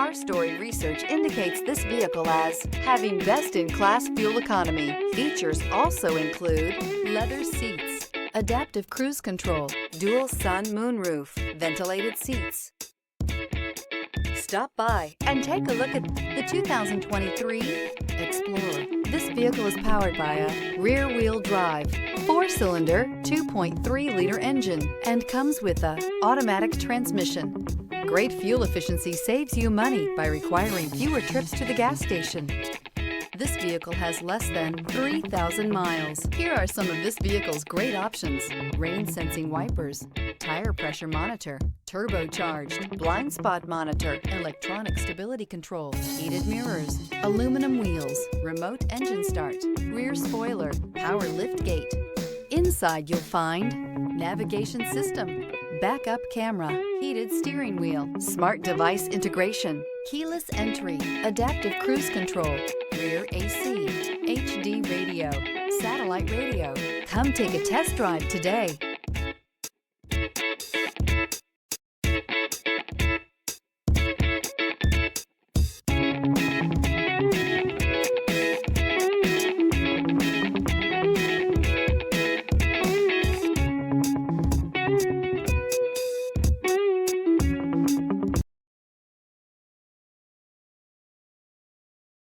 Car Story research indicates this vehicle as having best-in-class fuel economy. Features also include leather seats, adaptive cruise control, dual sun moonroof, ventilated seats. Stop by and take a look at the 2023 Explorer. This vehicle is powered by a rear-wheel drive, 4-cylinder, 2.3-liter engine and comes with an automatic transmission. Great fuel efficiency saves you money by requiring fewer trips to the gas station. This vehicle has less than 3,000 miles. Here are some of this vehicle's great options: rain sensing wipers, tire pressure monitor, turbocharged, blind spot monitor, electronic stability control, heated mirrors, aluminum wheels, remote engine start, rear spoiler, power lift gate. Inside you'll find navigation system, backup camera, heated steering wheel, smart device integration, keyless entry, adaptive cruise control, rear AC, HD radio, satellite radio. Come take a test drive today.